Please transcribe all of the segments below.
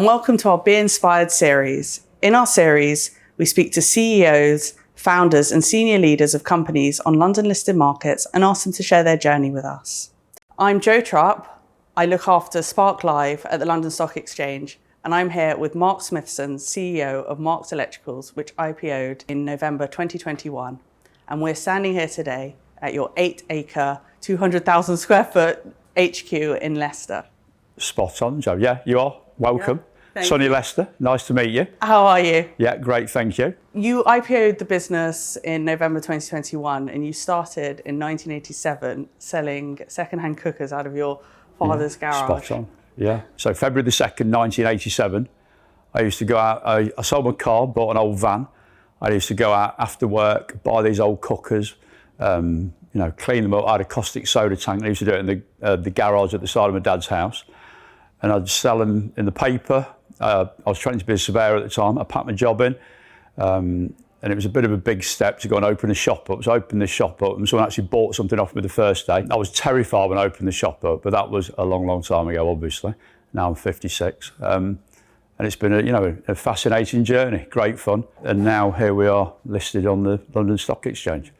and welcome to our Be Inspired series. In our series, we speak to CEOs, founders and senior leaders of companies on London listed markets and ask them to share their journey with us. I'm Trup. I look after Spark Live at the London Stock Exchange, and I'm here with Mark Smithson, CEO of Marks Electricals, which IPO'd in November 2021. And we're standing here today at your 8-acre, 200,000 square foot HQ in Leicester. Spot on, Joe. Yeah, you are. Welcome. Yeah, Sunny Leicester. Nice to meet you. How are you? Yeah, great. Thank you. You IPO'd the business in November 2021 and you started in 1987 selling second-hand cookers out of your father's garage. Spot on. Yeah. So February the 2nd, 1987, I used to go out, I sold my car, bought an old van. I used to go out after work, buy these old cookers, clean them up. I had a caustic soda tank. I used to do it in the garage at the side of my dad's house. And I'd sell them in the paper. I was training to be a surveyor at the time. I packed my job in. And it was a bit of a big step to go and open a shop up. So I opened this shop up and someone actually bought something off me the first day. I was terrified when I opened the shop up, but that was a long, long time ago, obviously. Now I'm 56. And it's been a fascinating journey, great fun. And now here we are listed on the London Stock Exchange.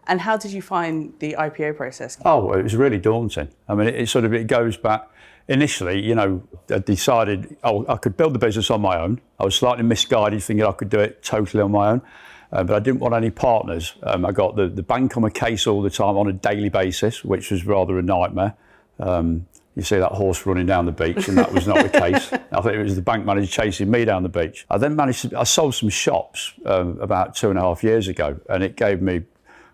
And how did you find the IPO process? Oh, it was really daunting. I mean, it goes back. Initially, I decided I could build the business on my own. I was slightly misguided, thinking I could do it totally on my own, but I didn't want any partners. I got the bank on my case all the time on a daily basis, which was rather a nightmare. You see that horse running down the beach, and that was not the case. I think it was the bank manager chasing me down the beach. I then I sold some shops about 2.5 years ago, and it gave me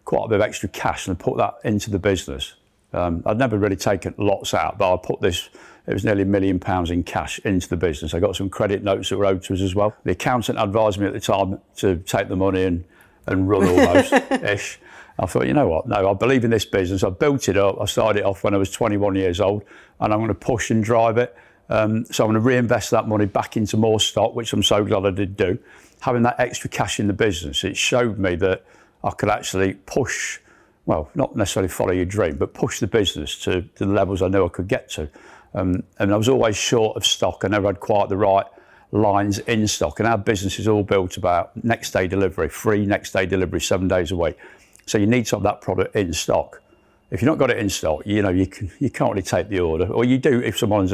quite a bit of extra cash, and I put that into the business. I'd never really taken lots out, but I put it was nearly £1 million in cash into the business. I got some credit notes that were owed to us as well. The accountant advised me at the time to take the money and run almost-ish. I thought, you know what, no, I believe in this business. I built it up. I started it off when I was 21 years old, and I'm going to push and drive it. So I'm going to reinvest that money back into more stock, which I'm so glad I did do. Having that extra cash in the business, it showed me that I could actually push, well, not necessarily follow your dream, but push the business to the levels I knew I could get to. And I was always short of stock. I never had quite the right lines in stock. And our business is all built about next day delivery, free next day delivery, 7 days a week. So you need to have that product in stock. If you've not got it in stock, you can't really take the order. Or you do if someone's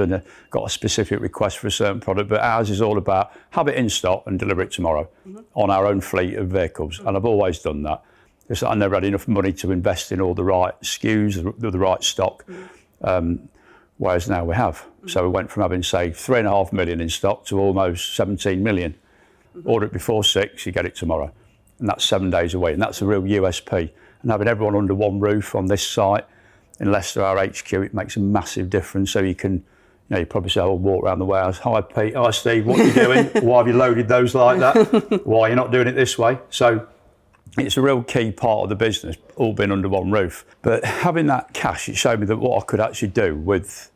got a specific request for a certain product, but ours is all about have it in stock and deliver it tomorrow on our own fleet of vehicles. And I've always done that. Because I never had enough money to invest in all the right SKUs, the right stock, whereas now we have. So we went from having, say, 3.5 million in stock to almost 17 million. Order it before 6, you get it tomorrow. And that's 7 days a week, and that's a real USP. And having everyone under one roof on this site in Leicester, our HQ, it makes a massive difference. So you can, you probably say, I'll walk around the warehouse. Hi, Pete. Hi, Steve. What are you doing? Why have you loaded those like that? Why are you not doing it this way? So it's a real key part of the business, all being under one roof. But having that cash, it showed me that what I could actually do with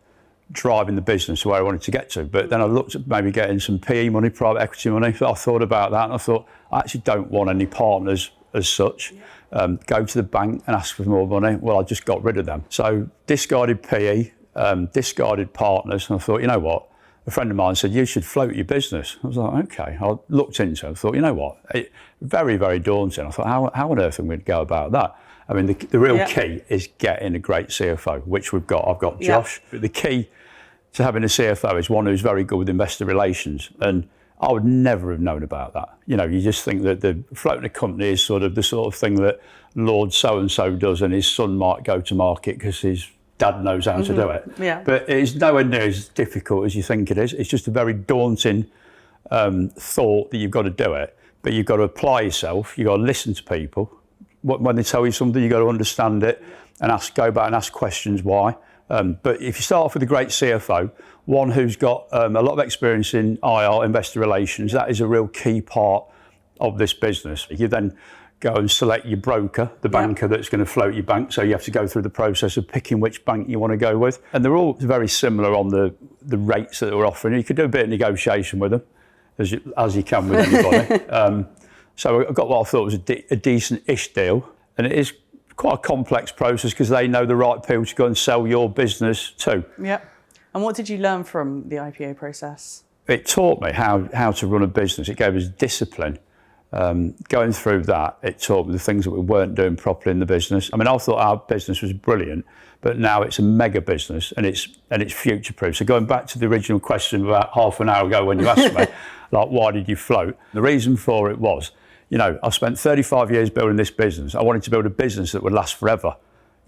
driving the business to where I wanted to get to. But then I looked at maybe getting some PE money, private equity money. So I thought about that and I thought, I actually don't want any partners as such. Go to the bank and ask for more money. Well, I just got rid of them. So discarded PE, discarded partners. And I thought, you know what? A friend of mine said, you should float your business. I was like, okay. I looked into it. I thought, you know what? Very, very daunting. I thought, how on earth am I going to go about that? I mean, the real key is getting a great CFO, which we've got. I've got Josh. But the key to having a CFO is one who's very good with investor relations. And I would never have known about that. You just think that the floating a company is the sort of thing that Lord so-and-so does and his son might go to market because his dad knows how to do it. Yeah. But it's nowhere near as difficult as you think it is. It's just a very daunting thought that you've got to do it. But you've got to apply yourself. You've got to listen to people. When they tell you something, you've got to understand it and go back and ask questions why. But if you start off with a great CFO, one who's got a lot of experience in IR, investor relations, that is a real key part of this business. You then go and select your broker, the banker that's going to float your bank. So you have to go through the process of picking which bank you want to go with. And they're all very similar on the rates that we're offering. You could do a bit of negotiation with them, as you can with anybody. So I got what I thought was a decent-ish deal. And it is quite a complex process because they know the right people to go and sell your business to. Yeah. And what did you learn from the IPO process? it taught me how to run a business. It gave us discipline. Going through that, it taught me the things that we weren't doing properly in the business. I mean, I thought our business was brilliant, but now it's a mega business and it's future-proof. So going back to the original question about half an hour ago when you asked me, like, why did you float? The reason for it was, I spent 35 years building this business. I wanted to build a business that would last forever.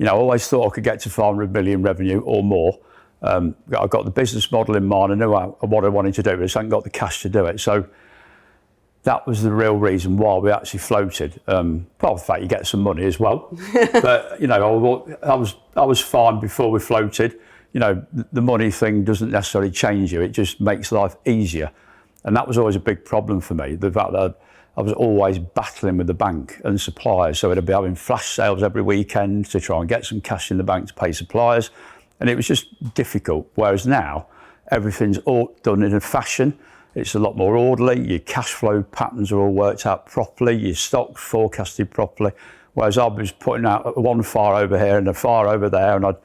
I always thought I could get to 500 million revenue or more. I got the business model in mind. I knew what I wanted to do, but I just hadn't got the cash to do it. So that was the real reason why we actually floated. Part of the fact you get some money as well. But, I was fine before we floated. The money thing doesn't necessarily change you. It just makes life easier. And that was always a big problem for me. The fact that I was always battling with the bank and suppliers. So I'd be having flash sales every weekend to try and get some cash in the bank to pay suppliers. And it was just difficult. Whereas now, everything's all done in a fashion. It's a lot more orderly. Your cash flow patterns are all worked out properly. Your stock forecasted properly. Whereas I was putting out one fire over here and a fire over there, and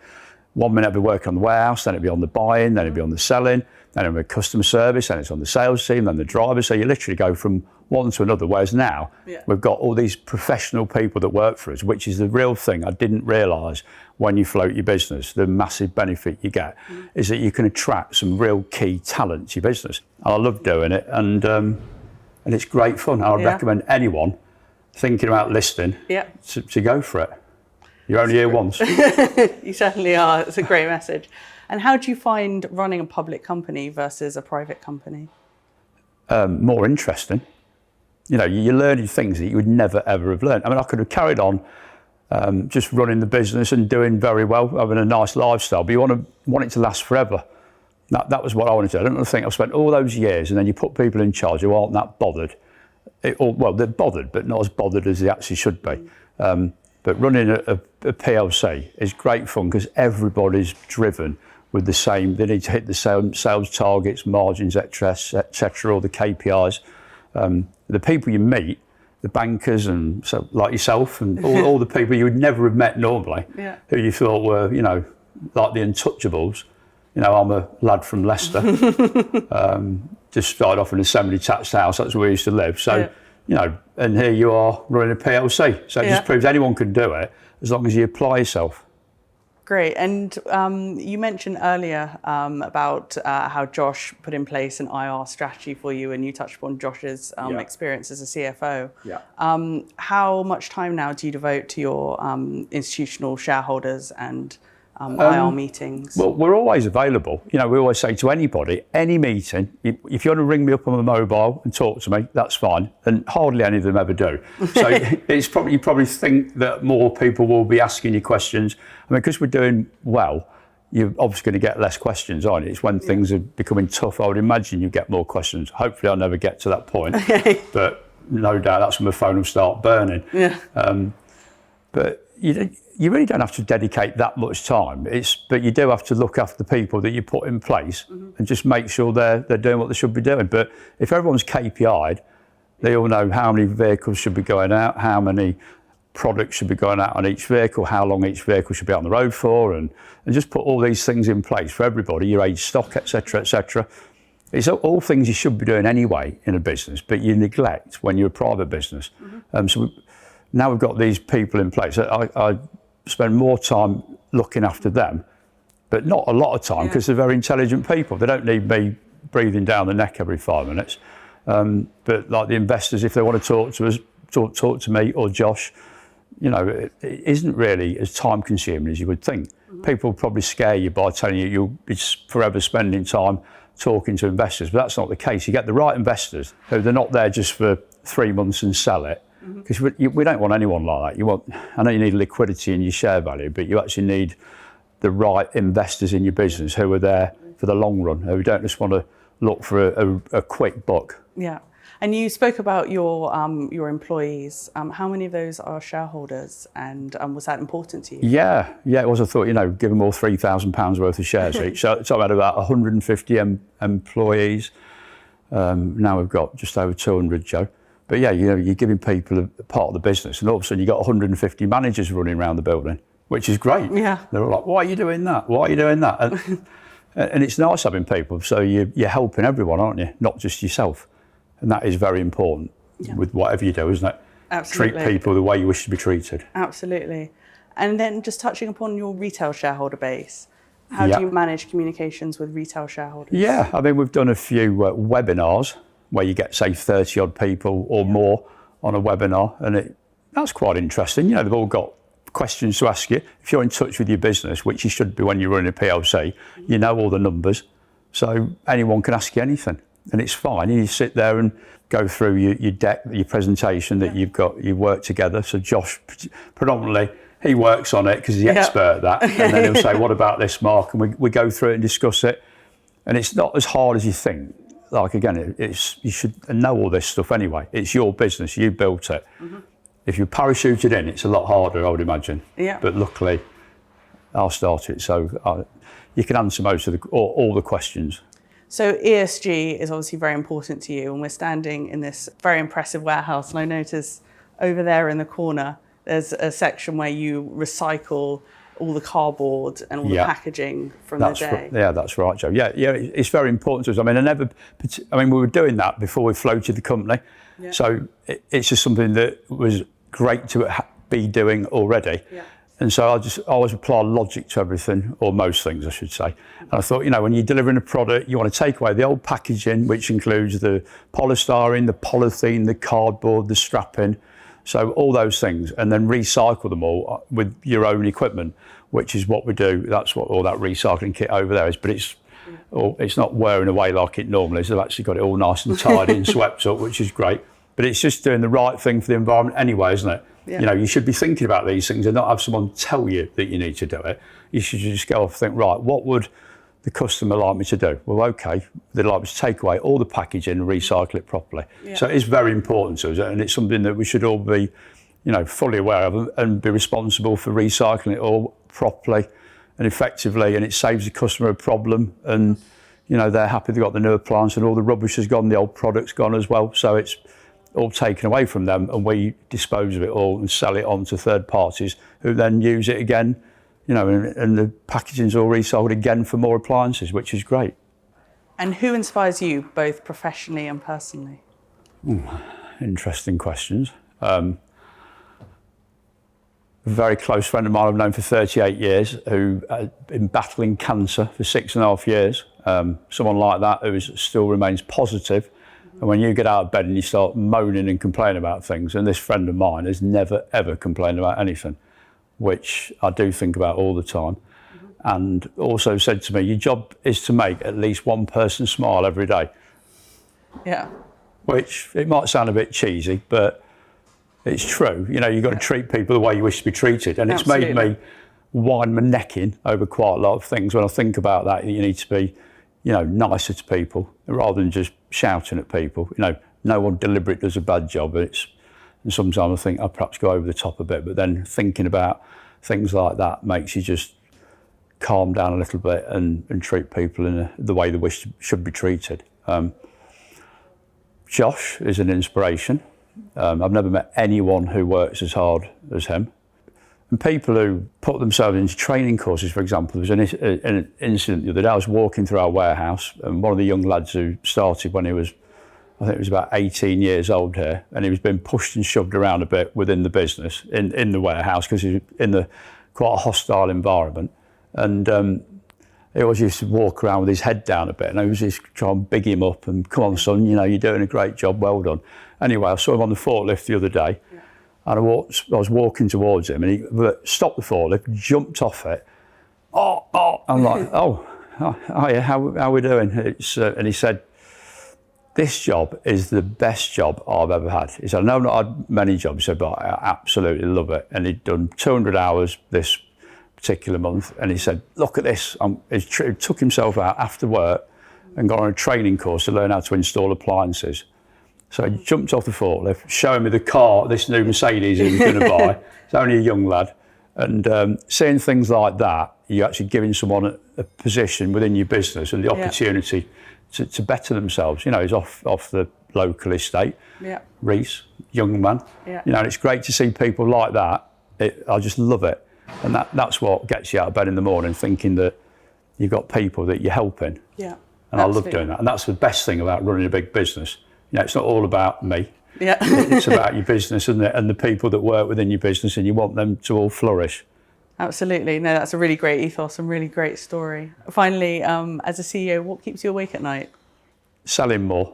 1 minute I'd be working on the warehouse, then it'd be on the buying, then it'd be on the selling, then it'd be customer service, then it's on the sales team, then the driver. So you literally go from one to another. Whereas now we've got all these professional people that work for us, which is the real thing I didn't realise when you float your business. The massive benefit you get is that you can attract some real key talent to your business. And I love doing it, and it's great fun. I would recommend anyone thinking about listing to go for it. You're only here once. You certainly are. It's a great message. And how do you find running a public company versus a private company? More interesting. You're learning things that you would never, ever have learned. I mean, I could have carried on just running the business and doing very well, having a nice lifestyle, but you want it to last forever. That was what I wanted to do. I don't want to think I've spent all those years and then you put people in charge who aren't that bothered. They're bothered, but not as bothered as they actually should be. But running a PLC is great fun because everybody's driven with the same. They need to hit the sales targets, margins, etc., all the KPIs. The people you meet, the bankers and so like yourself and all the people you would never have met normally, who you thought were, like the untouchables. I'm a lad from Leicester. Just started off in a semi-detached house. That's where we used to live. So, and here you are running a PLC. So it just proves anyone can do it as long as you apply yourself. Great. And you mentioned earlier about how Josh put in place an IR strategy for you, and you touched upon Josh's experience as a CFO. How much time now do you devote to your institutional shareholders and IR meetings? Well, we're always available. We always say to anybody, any meeting, if you want to ring me up on my mobile and talk to me, that's fine. And hardly any of them ever do. So you probably think that more people will be asking you questions. I mean, because we're doing well, you're obviously going to get less questions, aren't you? It's when things are becoming tough, I would imagine you get more questions. Hopefully I'll never get to that point. But no doubt that's when my phone will start burning. But you really don't have to dedicate that much time. But you do have to look after the people that you put in place and just make sure they're doing what they should be doing. But if everyone's KPI'd, they all know how many vehicles should be going out, how many products should be going out on each vehicle, how long each vehicle should be on the road for, and just put all these things in place for everybody, your age stock, etc., etc. It's all things you should be doing anyway in a business, but you neglect when you're a private business. Now we've got these people in place. I spend more time looking after them, but not a lot of time because they're very intelligent people. They don't need me breathing down the neck every 5 minutes. But like the investors, if they want to talk to us, talk to me or Josh, it isn't really as time consuming as you would think. People probably scare you by telling you you'll be forever spending time talking to investors, but that's not the case. You get the right investors who they're not there just for 3 months and sell it. Because we don't want anyone like that. I know you need liquidity in your share value, but you actually need the right investors in your business who are there for the long run, who don't just want to look for a quick buck. Yeah. And you spoke about your employees. How many of those are shareholders, and was that important to you? Yeah, it was. I thought, give them all £3,000 worth of shares each. So I've had about 150 employees. Now we've got just over 200, Joe. But yeah, you're giving people a part of the business, and all of a sudden you've got 150 managers running around the building, which is great. Yeah. They're all like, why are you doing that? Why are you doing that? And it's nice having people, so you're helping everyone, aren't you? Not just yourself. And that is very important with whatever you do, isn't it? Absolutely. Treat people the way you wish to be treated. Absolutely. And then just touching upon your retail shareholder base, how do you manage communications with retail shareholders? Yeah, I mean, we've done a few webinars where you get, say, 30 odd people or more on a webinar, and that's quite interesting. You know, they've all got questions to ask you. If you're in touch with your business, which you should be when you're running a PLC, you know all the numbers, so anyone can ask you anything, and it's fine. You sit there and go through your deck, your presentation that you've worked together. So Josh, predominantly, he works on it because he's the expert at that, and then he'll say, what about this, Mark? And we go through it and discuss it, and it's not as hard as you think. Like, again, you should know all this stuff anyway. It's your business, you built it. If you're parachuted in, it's a lot harder, I would imagine. Yeah. But luckily, I'll start it, so you can answer most of all the questions. So ESG is obviously very important to you, and we're standing in this very impressive warehouse, and I notice over there in the corner, there's a section where you recycle all the cardboard and all the packaging from the day. Yeah, that's right, Joe. Yeah, it's very important to us. I mean, we were doing that before we floated the company, so it's just something that was great to be doing already. And so I just always apply logic to everything, or most things, I should say. And I thought, you know, when you're delivering a product, you want to take away the old packaging, which includes the polystyrene, the polythene, the cardboard, the strapping, so all those things, and then recycle them all with your own equipment, which is what we do. That's what all that recycling kit over there is. But it's not wearing away like it normally is. They've actually got it all nice and tidy and swept up, which is great. But it's just doing the right thing for the environment anyway, isn't it? You know, you should be thinking about these things and not have someone tell you that you need to do it. You should just go off and think, right, what would the customer like me to do? Well, okay, they'd like me to take away all the packaging and recycle it properly. So it is very important to us, and it's something that we should all be, you know, fully aware of and be responsible for recycling it all properly and effectively, and it saves the customer a problem, and, you know, they're happy they've got the new appliance and all the rubbish has gone, the old product's gone as well, so it's all taken away from them, and we dispose of it all and sell it on to third parties who then use it again, you know, and the packaging's all resold again for more appliances, which is great. And who inspires you, both professionally and personally? Interesting questions. A very close friend of mine I've known for 38 years who had been battling cancer for 6.5 years. Someone like that who still remains positive. And when you get out of bed and you start moaning and complaining about things, and this friend of mine has never, ever complained about anything, which I do think about all the time. And also said to me, your job is to make at least one person smile every day. Yeah. Which, it might sound a bit cheesy, but it's true. You know, you've got to treat people the way you wish to be treated. And it's made me wind my neck in over quite a lot of things when I think about that. You need to be, you know, nicer to people rather than just shouting at people. You know, no one deliberate does a bad job. And sometimes I think I perhaps go over the top a bit, but then thinking about things like that makes you just calm down a little bit and treat people in the way they should be treated. Josh is an inspiration. I've never met anyone who works as hard as him. And people who put themselves into training courses, for example, there was an incident the other day. I was walking through our warehouse, and one of the young lads who started when he was, I think it was about 18 years old here, and he was being pushed and shoved around a bit within the business, in the warehouse, because he was in quite a hostile environment. And he always used to walk around with his head down a bit, and I was just trying to big him up and, come on, son, you know, you're doing a great job, well done. Anyway, I saw him on the forklift the other day, and I was walking towards him, and he stopped the forklift, jumped off it. I'm like, oh yeah, how are we doing? And he said, this job is the best job I've ever had. He said, I know I've not had many jobs, he said, but I absolutely love it. And he'd done 200 hours this particular month, and he said, look at this. He took himself out after work and got on a training course to learn how to install appliances. So he jumped off the forklift, showing me the car, this new Mercedes he was going to buy. He's only a young lad. And seeing things like that, you're actually giving someone a position within your business and the opportunity to better themselves. You know, he's off the local estate, Reese, young man. You know, and it's great to see people like that. I just love it. And that's what gets you out of bed in the morning, thinking that, you've got people that you're helping. Yeah. And I love doing that. And that's the best thing about running a big business. You know, it's not all about me. Yeah. It's about your business and the people that work within your business, and you want them to all flourish. Absolutely. No, that's a really great ethos and really great story. Finally, as a CEO, what keeps you awake at night? Selling more.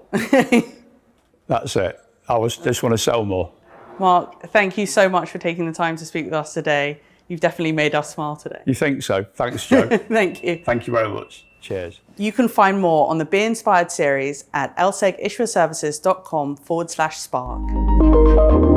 That's it. Just want to sell more. Mark, thank you so much for taking the time to speak with us today. You've definitely made us smile today. You think so? Thanks, Joe. Thank you. Thank you very much. Cheers. You can find more on the Be Inspired series at lsegissuerservices.com/spark.